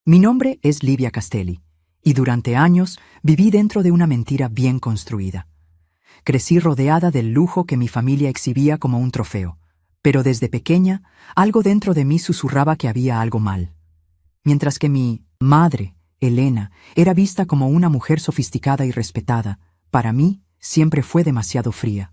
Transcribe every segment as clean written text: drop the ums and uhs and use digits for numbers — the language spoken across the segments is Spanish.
Mi nombre es Livia Castelli, y durante años viví dentro de una mentira bien construida. Crecí rodeada del lujo que mi familia exhibía como un trofeo, pero desde pequeña algo dentro de mí susurraba que había algo mal. Mientras que mi madre, Elena, era vista como una mujer sofisticada y respetada, para mí siempre fue demasiado fría.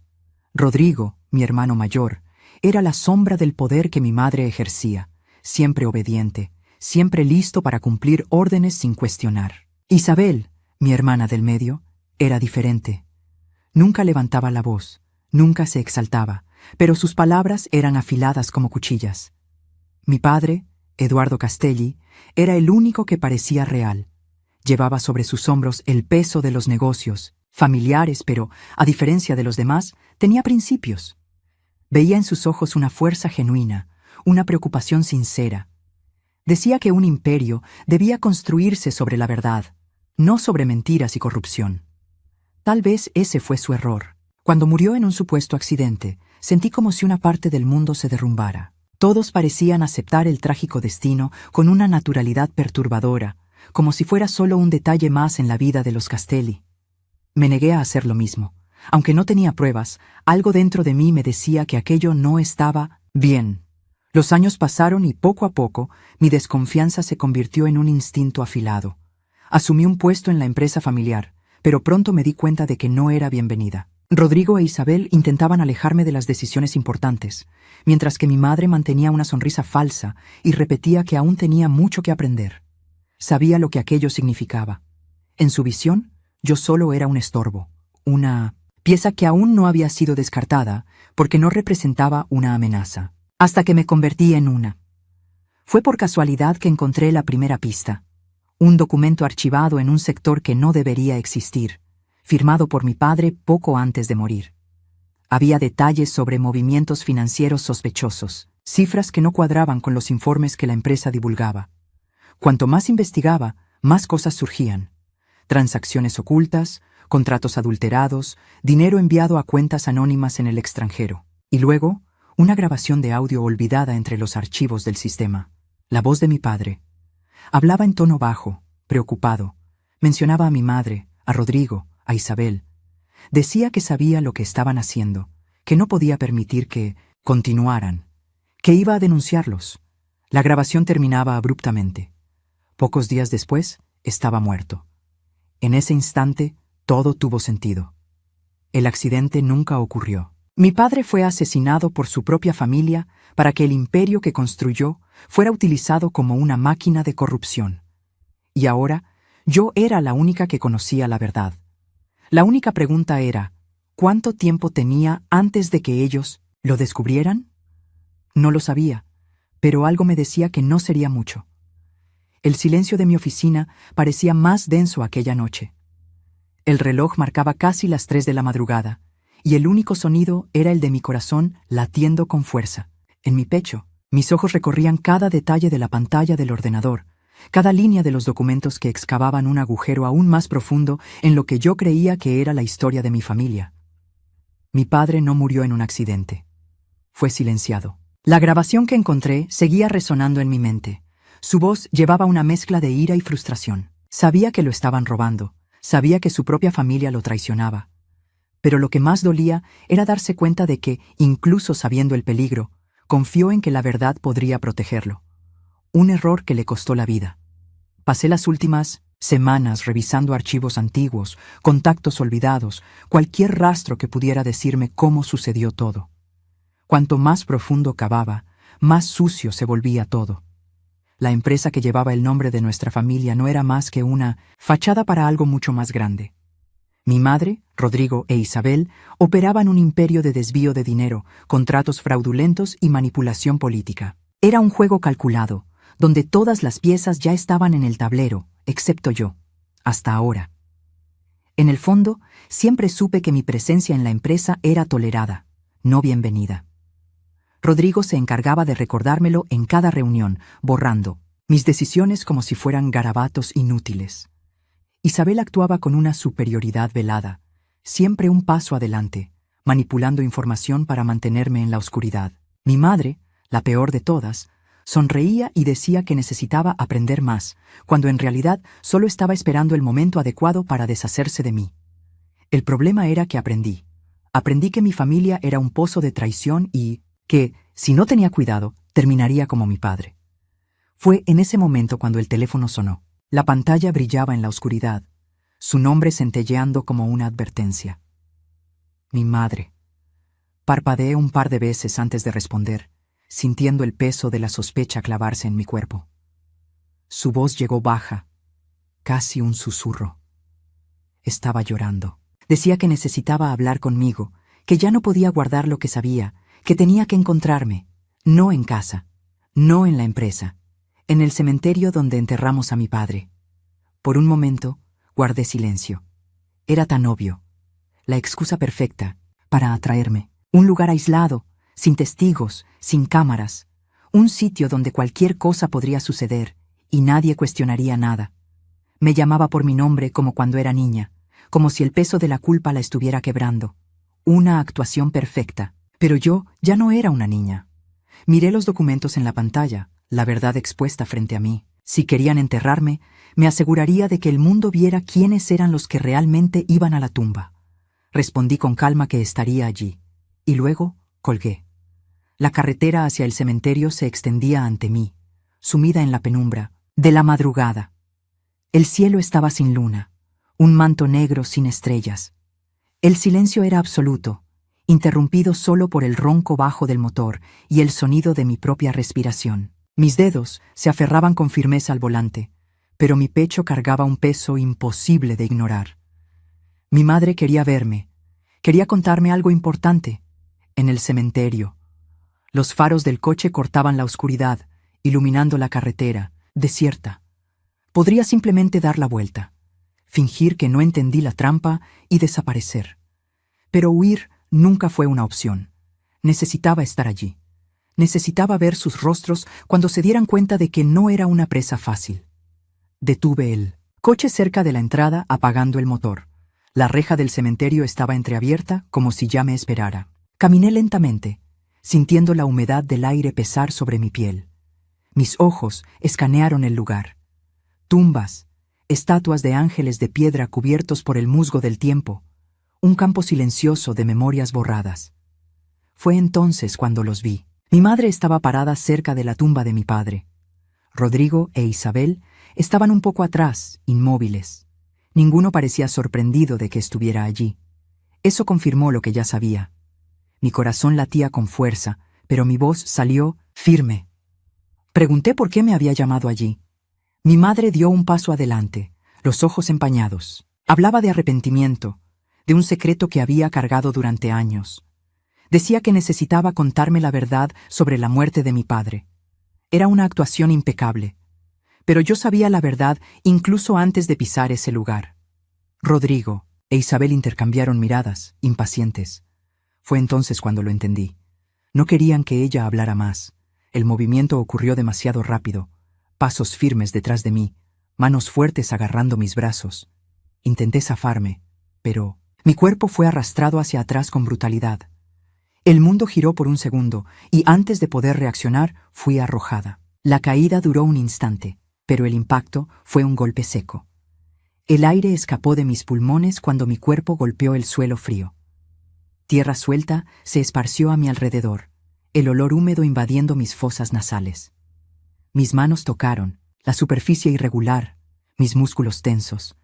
Rodrigo, mi hermano mayor, era la sombra del poder que mi madre ejercía, siempre obediente, siempre listo para cumplir órdenes sin cuestionar. Isabel, mi hermana del medio, era diferente. Nunca levantaba la voz, nunca se exaltaba, pero sus palabras eran afiladas como cuchillas. Mi padre, Eduardo Castelli, era el único que parecía real. Llevaba sobre sus hombros el peso de los negocios, familiares, pero, a diferencia de los demás, tenía principios. Veía en sus ojos una fuerza genuina, una preocupación sincera. Decía que un imperio debía construirse sobre la verdad, no sobre mentiras y corrupción. Tal vez ese fue su error. Cuando murió en un supuesto accidente, sentí como si una parte del mundo se derrumbara. Todos parecían aceptar el trágico destino con una naturalidad perturbadora, como si fuera solo un detalle más en la vida de los Castelli. Me negué a hacer lo mismo. Aunque no tenía pruebas, algo dentro de mí me decía que aquello no estaba bien. Los años pasaron y poco a poco mi desconfianza se convirtió en un instinto afilado. Asumí un puesto en la empresa familiar, pero pronto me di cuenta de que no era bienvenida. Rodrigo e Isabel intentaban alejarme de las decisiones importantes, mientras que mi madre mantenía una sonrisa falsa y repetía que aún tenía mucho que aprender. Sabía lo que aquello significaba. En su visión, yo solo era un estorbo, una pieza que aún no había sido descartada porque no representaba una amenaza. Hasta que me convertí en una. Fue por casualidad que encontré la primera pista. Un documento archivado en un sector que no debería existir, firmado por mi padre poco antes de morir. Había detalles sobre movimientos financieros sospechosos, cifras que no cuadraban con los informes que la empresa divulgaba. Cuanto más investigaba, más cosas surgían. Transacciones ocultas, contratos adulterados, dinero enviado a cuentas anónimas en el extranjero. Y luego, una grabación de audio olvidada entre los archivos del sistema. La voz de mi padre. Hablaba en tono bajo, preocupado. Mencionaba a mi madre, a Rodrigo, a Isabel. Decía que sabía lo que estaban haciendo, que no podía permitir que continuaran, que iba a denunciarlos. La grabación terminaba abruptamente. Pocos días después, estaba muerto. En ese instante, todo tuvo sentido. El accidente nunca ocurrió. Mi padre fue asesinado por su propia familia para que el imperio que construyó fuera utilizado como una máquina de corrupción. Y ahora, yo era la única que conocía la verdad. La única pregunta era, ¿cuánto tiempo tenía antes de que ellos lo descubrieran? No lo sabía, pero algo me decía que no sería mucho. El silencio de mi oficina parecía más denso aquella noche. El reloj marcaba casi las 3 de la madrugada, y el único sonido era el de mi corazón latiendo con fuerza. En mi pecho, mis ojos recorrían cada detalle de la pantalla del ordenador, cada línea de los documentos que excavaban un agujero aún más profundo en lo que yo creía que era la historia de mi familia. Mi padre no murió en un accidente. Fue silenciado. La grabación que encontré seguía resonando en mi mente. Su voz llevaba una mezcla de ira y frustración. Sabía que lo estaban robando, sabía que su propia familia lo traicionaba. Pero lo que más dolía era darse cuenta de que, incluso sabiendo el peligro, confió en que la verdad podría protegerlo. Un error que le costó la vida. Pasé las últimas semanas revisando archivos antiguos, contactos olvidados, cualquier rastro que pudiera decirme cómo sucedió todo. Cuanto más profundo cavaba, más sucio se volvía todo. La empresa que llevaba el nombre de nuestra familia no era más que una fachada para algo mucho más grande. Mi madre, Rodrigo e Isabel operaban un imperio de desvío de dinero, contratos fraudulentos y manipulación política. Era un juego calculado, donde todas las piezas ya estaban en el tablero, excepto yo, hasta ahora. En el fondo, siempre supe que mi presencia en la empresa era tolerada, no bienvenida. Rodrigo se encargaba de recordármelo en cada reunión, borrando mis decisiones como si fueran garabatos inútiles. Isabel actuaba con una superioridad velada, siempre un paso adelante, manipulando información para mantenerme en la oscuridad. Mi madre, la peor de todas, Sonreía y decía que necesitaba aprender más, cuando en realidad solo estaba esperando el momento adecuado para deshacerse de mí. El problema era que aprendí. Aprendí que mi familia era un pozo de traición y que, si no tenía cuidado, terminaría como mi padre. Fue en ese momento cuando el teléfono sonó. La pantalla brillaba en la oscuridad, su nombre centelleando como una advertencia. Mi madre. Parpadeé un par de veces antes de responder, sintiendo el peso de la sospecha clavarse en mi cuerpo. Su voz llegó baja, casi un susurro. Estaba llorando. Decía que necesitaba hablar conmigo, que ya no podía guardar lo que sabía, que tenía que encontrarme, no en casa, no en la empresa, en el cementerio donde enterramos a mi padre. Por un momento, guardé silencio. Era tan obvio, la excusa perfecta para atraerme. Un lugar aislado, sin testigos, sin cámaras, un sitio donde cualquier cosa podría suceder y nadie cuestionaría nada. Me llamaba por mi nombre como cuando era niña, como si el peso de la culpa la estuviera quebrando. Una actuación perfecta, pero yo ya no era una niña. Miré los documentos en la pantalla, la verdad expuesta frente a mí. Si querían enterrarme, me aseguraría de que el mundo viera quiénes eran los que realmente iban a la tumba. Respondí con calma que estaría allí, y luego colgué. La carretera hacia el cementerio se extendía ante mí, sumida en la penumbra de la madrugada. El cielo estaba sin luna, un manto negro sin estrellas. El silencio era absoluto, interrumpido solo por el ronco bajo del motor y el sonido de mi propia respiración. Mis dedos se aferraban con firmeza al volante, pero mi pecho cargaba un peso imposible de ignorar. Mi madre quería verme, quería contarme algo importante. En el cementerio. Los faros del coche cortaban la oscuridad, iluminando la carretera, desierta. Podría simplemente dar la vuelta, fingir que no entendí la trampa y desaparecer. Pero huir nunca fue una opción. Necesitaba estar allí. Necesitaba ver sus rostros cuando se dieran cuenta de que no era una presa fácil. Detuve el coche cerca de la entrada, apagando el motor. La reja del cementerio estaba entreabierta, como si ya me esperara. Caminé lentamente, sintiendo la humedad del aire pesar sobre mi piel. Mis ojos escanearon el lugar. Tumbas, estatuas de ángeles de piedra cubiertos por el musgo del tiempo, un campo silencioso de memorias borradas. Fue entonces cuando los vi. Mi madre estaba parada cerca de la tumba de mi padre. Rodrigo e Isabel estaban un poco atrás, inmóviles. Ninguno parecía sorprendido de que estuviera allí. Eso confirmó lo que ya sabía. Mi corazón latía con fuerza, pero mi voz salió firme. Pregunté por qué me había llamado allí. Mi madre dio un paso adelante, los ojos empañados. Hablaba de arrepentimiento, de un secreto que había cargado durante años. Decía que necesitaba contarme la verdad sobre la muerte de mi padre. Era una actuación impecable. Pero yo sabía la verdad incluso antes de pisar ese lugar. Rodrigo e Isabel intercambiaron miradas, impacientes. Fue entonces cuando lo entendí. No querían que ella hablara más. El movimiento ocurrió demasiado rápido. Pasos firmes detrás de mí, manos fuertes agarrando mis brazos. Intenté zafarme, pero mi cuerpo fue arrastrado hacia atrás con brutalidad. El mundo giró por un segundo, y antes de poder reaccionar, fui arrojada. La caída duró un instante, pero el impacto fue un golpe seco. El aire escapó de mis pulmones cuando mi cuerpo golpeó el suelo frío. Tierra suelta se esparció a mi alrededor, el olor húmedo invadiendo mis fosas nasales. Mis manos tocaron, la superficie irregular, mis músculos tensos.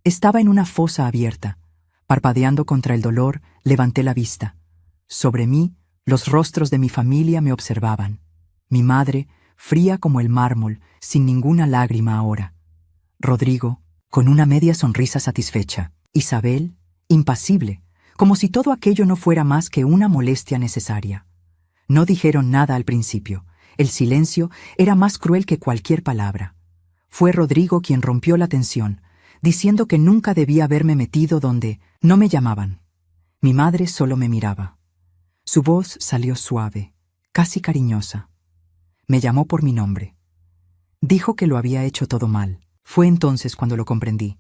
Estaba en una fosa abierta. Parpadeando contra el dolor, levanté la vista. Sobre mí, los rostros de mi familia me observaban. Mi madre, fría como el mármol, sin ninguna lágrima ahora. Rodrigo, con una media sonrisa satisfecha. Isabel, impasible, como si todo aquello no fuera más que una molestia necesaria. No dijeron nada al principio. El silencio era más cruel que cualquier palabra. Fue Rodrigo quien rompió la tensión, diciendo que nunca debía haberme metido donde no me llamaban. Mi madre solo me miraba. Su voz salió suave, casi cariñosa. Me llamó por mi nombre. Dijo que lo había hecho todo mal. Fue entonces cuando lo comprendí.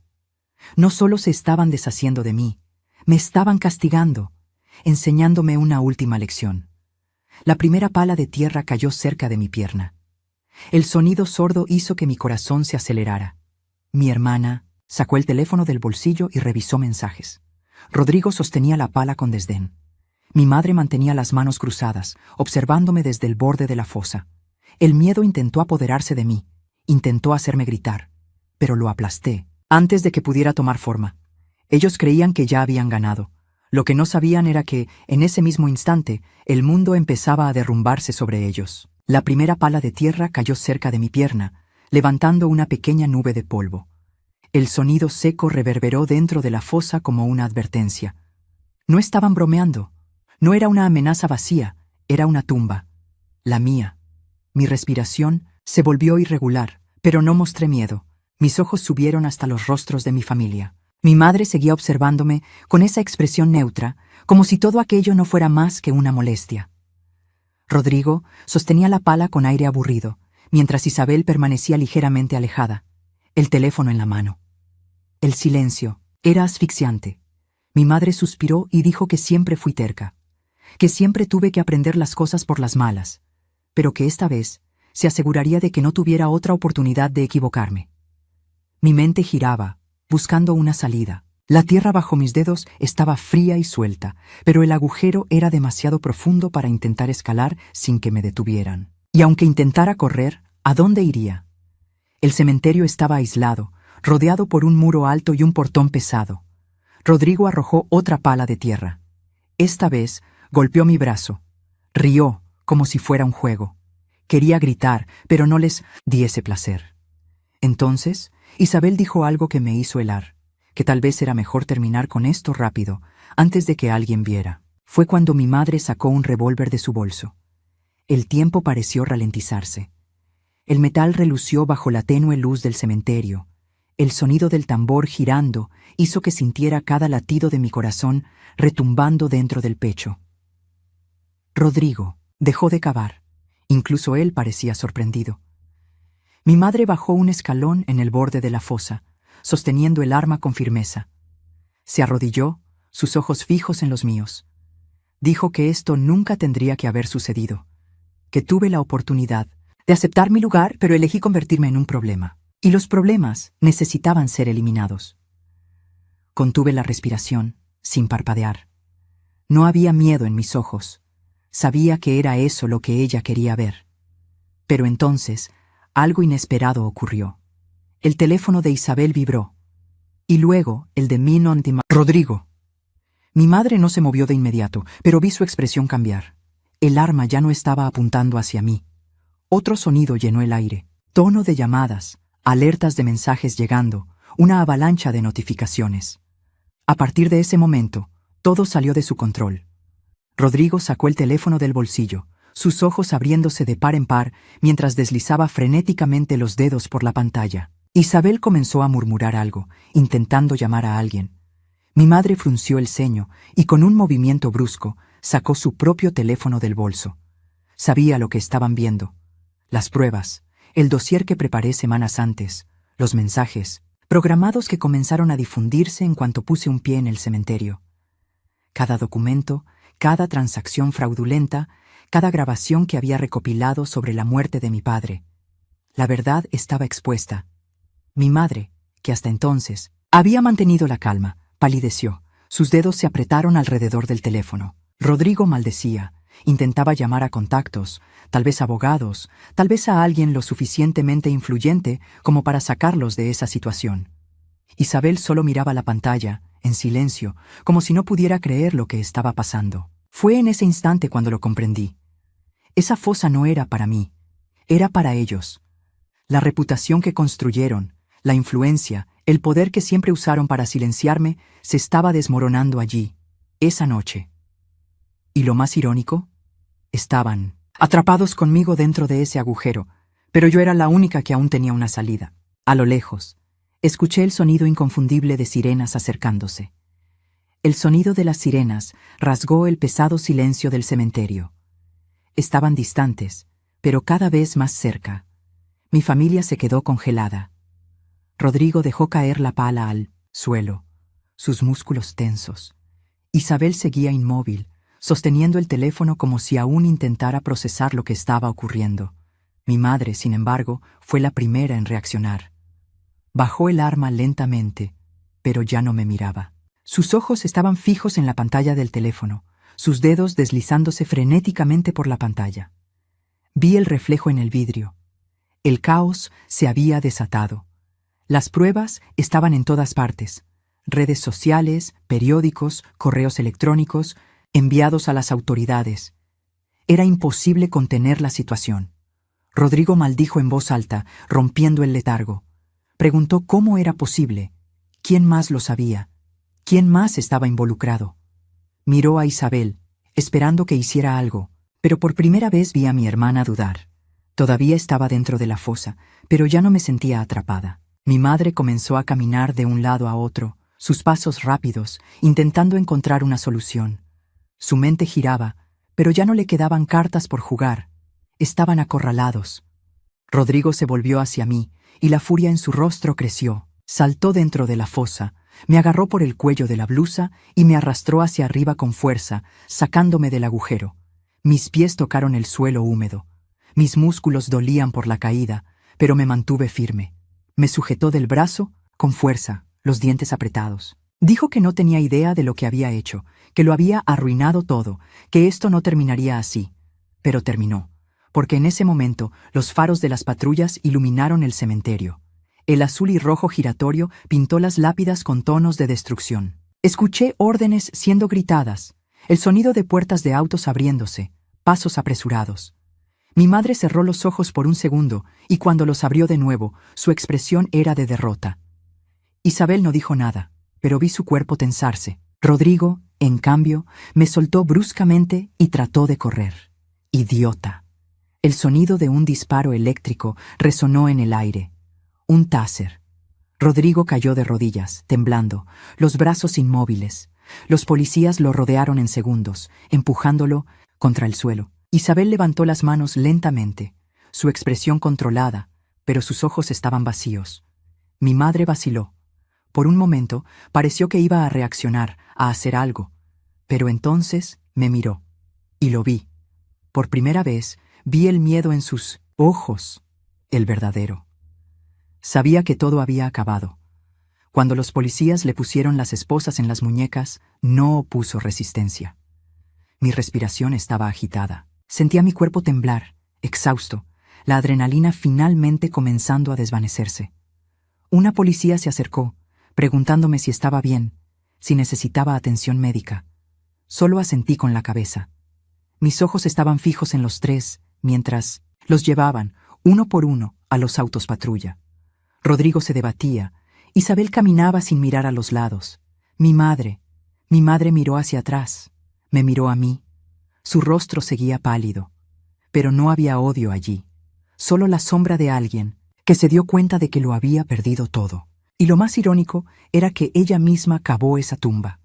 No solo se estaban deshaciendo de mí, me estaban castigando, enseñándome una última lección. La primera pala de tierra cayó cerca de mi pierna. El sonido sordo hizo que mi corazón se acelerara. Mi hermana sacó el teléfono del bolsillo y revisó mensajes. Rodrigo sostenía la pala con desdén. Mi madre mantenía las manos cruzadas, observándome desde el borde de la fosa. El miedo intentó apoderarse de mí, intentó hacerme gritar, pero lo aplasté, antes de que pudiera tomar forma. Ellos creían que ya habían ganado. Lo que no sabían era que, en ese mismo instante, el mundo empezaba a derrumbarse sobre ellos. La primera pala de tierra cayó cerca de mi pierna, levantando una pequeña nube de polvo. El sonido seco reverberó dentro de la fosa como una advertencia. No estaban bromeando. No era una amenaza vacía, era una tumba. La mía. Mi respiración se volvió irregular, pero no mostré miedo. Mis ojos subieron hasta los rostros de mi familia. Mi madre seguía observándome con esa expresión neutra, como si todo aquello no fuera más que una molestia. Rodrigo sostenía la pala con aire aburrido, mientras Isabel permanecía ligeramente alejada, el teléfono en la mano. El silencio era asfixiante. Mi madre suspiró y dijo que siempre fui terca, que siempre tuve que aprender las cosas por las malas, pero que esta vez se aseguraría de que no tuviera otra oportunidad de equivocarme. Mi mente giraba, buscando una salida. La tierra bajo mis dedos estaba fría y suelta, pero el agujero era demasiado profundo para intentar escalar sin que me detuvieran. Y aunque intentara correr, ¿a dónde iría? El cementerio estaba aislado, rodeado por un muro alto y un portón pesado. Rodrigo arrojó otra pala de tierra. Esta vez golpeó mi brazo. Rió, como si fuera un juego. Quería gritar, pero no les di ese placer. Entonces, Isabel dijo algo que me hizo helar, que tal vez era mejor terminar con esto rápido, antes de que alguien viera. Fue cuando mi madre sacó un revólver de su bolso. El tiempo pareció ralentizarse. El metal relució bajo la tenue luz del cementerio. El sonido del tambor girando hizo que sintiera cada latido de mi corazón retumbando dentro del pecho. Rodrigo dejó de cavar. Incluso él parecía sorprendido. Mi madre bajó un escalón en el borde de la fosa, sosteniendo el arma con firmeza. Se arrodilló, sus ojos fijos en los míos. Dijo que esto nunca tendría que haber sucedido, que tuve la oportunidad de aceptar mi lugar, pero elegí convertirme en un problema. Y los problemas necesitaban ser eliminados. Contuve la respiración, sin parpadear. No había miedo en mis ojos. Sabía que era eso lo que ella quería ver. Pero entonces, algo inesperado ocurrió. El teléfono de Isabel vibró. Y luego, el de Rodrigo. Mi madre no se movió de inmediato, pero vi su expresión cambiar. El arma ya no estaba apuntando hacia mí. Otro sonido llenó el aire. Tono de llamadas, alertas de mensajes llegando, una avalancha de notificaciones. A partir de ese momento, todo salió de su control. Rodrigo sacó el teléfono del bolsillo, sus ojos abriéndose de par en par mientras deslizaba frenéticamente los dedos por la pantalla. Isabel comenzó a murmurar algo, intentando llamar a alguien. Mi madre frunció el ceño y con un movimiento brusco sacó su propio teléfono del bolso. Sabía lo que estaban viendo. Las pruebas, el dossier que preparé semanas antes, los mensajes, programados que comenzaron a difundirse en cuanto puse un pie en el cementerio. Cada documento, cada transacción fraudulenta, cada grabación que había recopilado sobre la muerte de mi padre. La verdad estaba expuesta. Mi madre, que hasta entonces había mantenido la calma, palideció. Sus dedos se apretaron alrededor del teléfono. Rodrigo maldecía. Intentaba llamar a contactos, tal vez abogados, tal vez a alguien lo suficientemente influyente como para sacarlos de esa situación. Isabel solo miraba la pantalla, en silencio, como si no pudiera creer lo que estaba pasando. Fue en ese instante cuando lo comprendí. Esa fosa no era para mí, era para ellos. La reputación que construyeron, la influencia, el poder que siempre usaron para silenciarme, se estaba desmoronando allí, esa noche. Y lo más irónico, estaban atrapados conmigo dentro de ese agujero, pero yo era la única que aún tenía una salida. A lo lejos, escuché el sonido inconfundible de sirenas acercándose. El sonido de las sirenas rasgó el pesado silencio del cementerio. Estaban distantes, pero cada vez más cerca. Mi familia se quedó congelada. Rodrigo dejó caer la pala al suelo, sus músculos tensos. Isabel seguía inmóvil, sosteniendo el teléfono como si aún intentara procesar lo que estaba ocurriendo. Mi madre, sin embargo, fue la primera en reaccionar. Bajó el arma lentamente, pero ya no me miraba. Sus ojos estaban fijos en la pantalla del teléfono, sus dedos deslizándose frenéticamente por la pantalla. Vi el reflejo en el vidrio. El caos se había desatado. Las pruebas estaban en todas partes. Redes sociales, periódicos, correos electrónicos, enviados a las autoridades. Era imposible contener la situación. Rodrigo maldijo en voz alta, rompiendo el letargo. Preguntó cómo era posible. ¿Quién más lo sabía? ¿Quién más estaba involucrado? Miró a Isabel, esperando que hiciera algo, pero por primera vez vi a mi hermana dudar. Todavía estaba dentro de la fosa, pero ya no me sentía atrapada. Mi madre comenzó a caminar de un lado a otro, sus pasos rápidos, intentando encontrar una solución. Su mente giraba, pero ya no le quedaban cartas por jugar. Estaban acorralados. Rodrigo se volvió hacia mí, y la furia en su rostro creció. Saltó dentro de la fosa, me agarró por el cuello de la blusa y me arrastró hacia arriba con fuerza, sacándome del agujero. Mis pies tocaron el suelo húmedo. Mis músculos dolían por la caída, pero me mantuve firme. Me sujetó del brazo, con fuerza, los dientes apretados. Dijo que no tenía idea de lo que había hecho, que lo había arruinado todo, que esto no terminaría así. Pero terminó, porque en ese momento los faros de las patrullas iluminaron el cementerio. El azul y rojo giratorio pintó las lápidas con tonos de destrucción. Escuché órdenes siendo gritadas, el sonido de puertas de autos abriéndose, pasos apresurados. Mi madre cerró los ojos por un segundo y cuando los abrió de nuevo, su expresión era de derrota. Isabel no dijo nada, pero vi su cuerpo tensarse. Rodrigo, en cambio, me soltó bruscamente y trató de correr. ¡Idiota! El sonido de un disparo eléctrico resonó en el aire. Un taser. Rodrigo cayó de rodillas, temblando, los brazos inmóviles. Los policías lo rodearon en segundos, empujándolo contra el suelo. Isabel levantó las manos lentamente, su expresión controlada, pero sus ojos estaban vacíos. Mi madre vaciló. Por un momento pareció que iba a reaccionar, a hacer algo, pero entonces me miró. Y lo vi. Por primera vez vi el miedo en sus ojos, el verdadero. Sabía que todo había acabado. Cuando los policías le pusieron las esposas en las muñecas, no opuso resistencia. Mi respiración estaba agitada. Sentía mi cuerpo temblar, exhausto, la adrenalina finalmente comenzando a desvanecerse. Una policía se acercó, preguntándome si estaba bien, si necesitaba atención médica. Solo asentí con la cabeza. Mis ojos estaban fijos en los tres, mientras los llevaban, uno por uno, a los autos patrulla. Rodrigo se debatía. Isabel caminaba sin mirar a los lados. Mi madre miró hacia atrás. Me miró a mí. Su rostro seguía pálido. Pero no había odio allí. Solo la sombra de alguien que se dio cuenta de que lo había perdido todo. Y lo más irónico era que ella misma cavó esa tumba.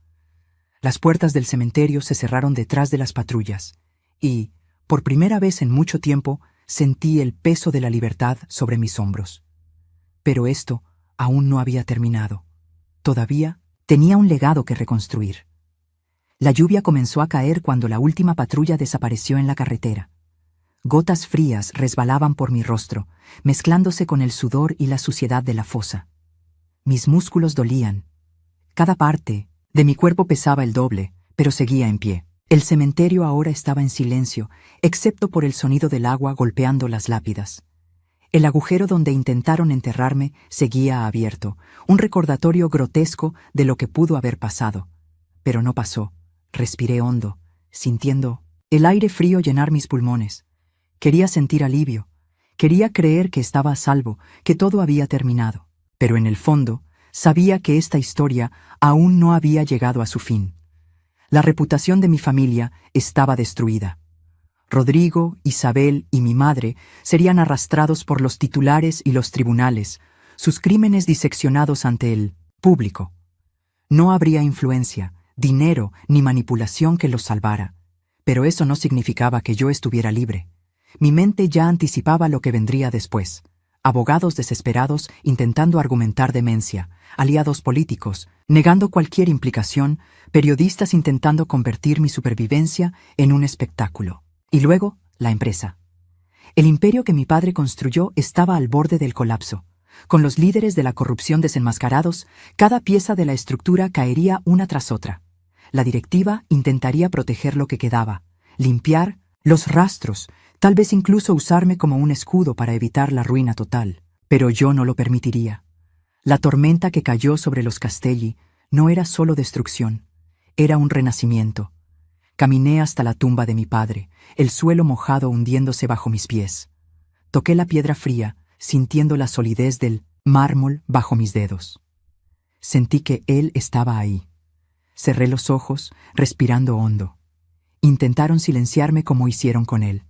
Las puertas del cementerio se cerraron detrás de las patrullas. Y, por primera vez en mucho tiempo, sentí el peso de la libertad sobre mis hombros. Pero esto aún no había terminado. Todavía tenía un legado que reconstruir. La lluvia comenzó a caer cuando la última patrulla desapareció en la carretera. Gotas frías resbalaban por mi rostro, mezclándose con el sudor y la suciedad de la fosa. Mis músculos dolían. Cada parte de mi cuerpo pesaba el doble, pero seguía en pie. El cementerio ahora estaba en silencio, excepto por el sonido del agua golpeando las lápidas. El agujero donde intentaron enterrarme seguía abierto, un recordatorio grotesco de lo que pudo haber pasado. Pero no pasó. Respiré hondo, sintiendo el aire frío llenar mis pulmones. Quería sentir alivio. Quería creer que estaba a salvo, que todo había terminado. Pero en el fondo, sabía que esta historia aún no había llegado a su fin. La reputación de mi familia estaba destruida. Rodrigo, Isabel y mi madre serían arrastrados por los titulares y los tribunales, sus crímenes diseccionados ante el público. No habría influencia, dinero ni manipulación que los salvara, pero eso no significaba que yo estuviera libre. Mi mente ya anticipaba lo que vendría después. Abogados desesperados intentando argumentar demencia, aliados políticos, negando cualquier implicación, periodistas intentando convertir mi supervivencia en un espectáculo. Y luego, la empresa. El imperio que mi padre construyó estaba al borde del colapso. Con los líderes de la corrupción desenmascarados, cada pieza de la estructura caería una tras otra. La directiva intentaría proteger lo que quedaba, limpiar los rastros, tal vez incluso usarme como un escudo para evitar la ruina total. Pero yo no lo permitiría. La tormenta que cayó sobre los Castelli no era solo destrucción, era un renacimiento. Caminé hasta la tumba de mi padre, el suelo mojado hundiéndose bajo mis pies. Toqué la piedra fría, sintiendo la solidez del mármol bajo mis dedos. Sentí que él estaba ahí. Cerré los ojos, respirando hondo. Intentaron silenciarme como hicieron con él.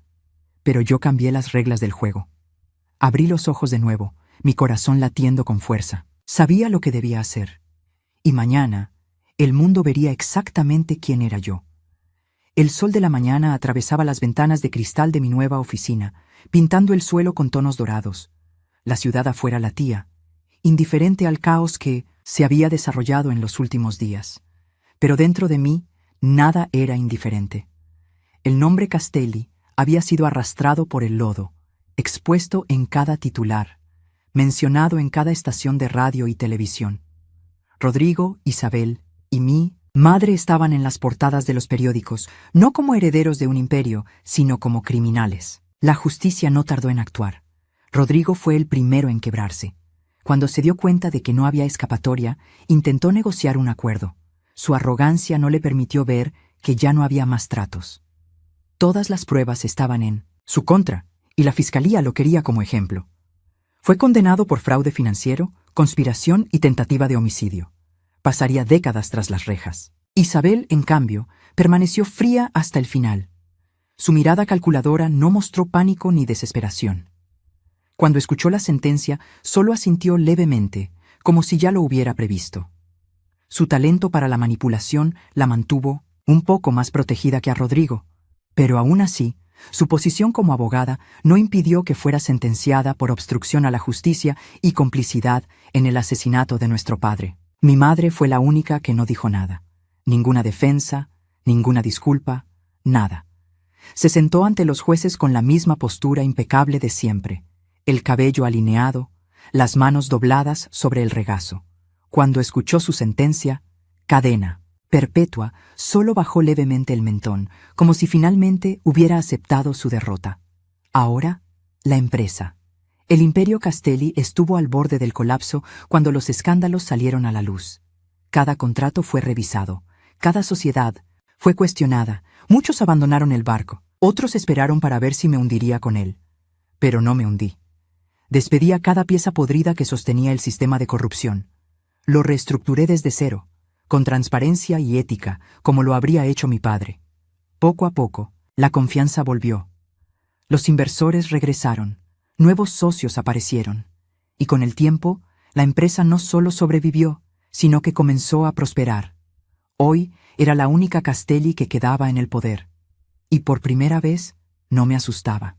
Pero yo cambié las reglas del juego. Abrí los ojos de nuevo, mi corazón latiendo con fuerza. Sabía lo que debía hacer. Y mañana, el mundo vería exactamente quién era yo. El sol de la mañana atravesaba las ventanas de cristal de mi nueva oficina, pintando el suelo con tonos dorados. La ciudad afuera latía, indiferente al caos que se había desarrollado en los últimos días. Pero dentro de mí, nada era indiferente. El nombre Castelli había sido arrastrado por el lodo, expuesto en cada titular, mencionado en cada estación de radio y televisión. Rodrigo, Isabel y mi madre estaban en las portadas de los periódicos, no como herederos de un imperio, sino como criminales. La justicia no tardó en actuar. Rodrigo fue el primero en quebrarse. Cuando se dio cuenta de que no había escapatoria, intentó negociar un acuerdo. Su arrogancia no le permitió ver que ya no había más tratos. Todas las pruebas estaban en su contra, y la fiscalía lo quería como ejemplo. Fue condenado por fraude financiero, conspiración y tentativa de homicidio. Pasaría décadas tras las rejas. Isabel, en cambio, permaneció fría hasta el final. Su mirada calculadora no mostró pánico ni desesperación. Cuando escuchó la sentencia, solo asintió levemente, como si ya lo hubiera previsto. Su talento para la manipulación la mantuvo un poco más protegida que a Rodrigo, pero aún así, su posición como abogada no impidió que fuera sentenciada por obstrucción a la justicia y complicidad en el asesinato de nuestro padre. Mi madre fue la única que no dijo nada. Ninguna defensa, ninguna disculpa, nada. Se sentó ante los jueces con la misma postura impecable de siempre, el cabello alineado, las manos dobladas sobre el regazo. Cuando escuchó su sentencia, cadena perpetua, solo bajó levemente el mentón, como si finalmente hubiera aceptado su derrota. Ahora, la empresa. El Imperio Castelli estuvo al borde del colapso cuando los escándalos salieron a la luz. Cada contrato fue revisado, cada sociedad fue cuestionada, muchos abandonaron el barco, otros esperaron para ver si me hundiría con él. Pero no me hundí. Despedí a cada pieza podrida que sostenía el sistema de corrupción. Lo reestructuré desde cero, con transparencia y ética, como lo habría hecho mi padre. Poco a poco, la confianza volvió. Los inversores regresaron, nuevos socios aparecieron, y con el tiempo, la empresa no solo sobrevivió, sino que comenzó a prosperar. Hoy era la única Castelli que quedaba en el poder, y por primera vez no me asustaba.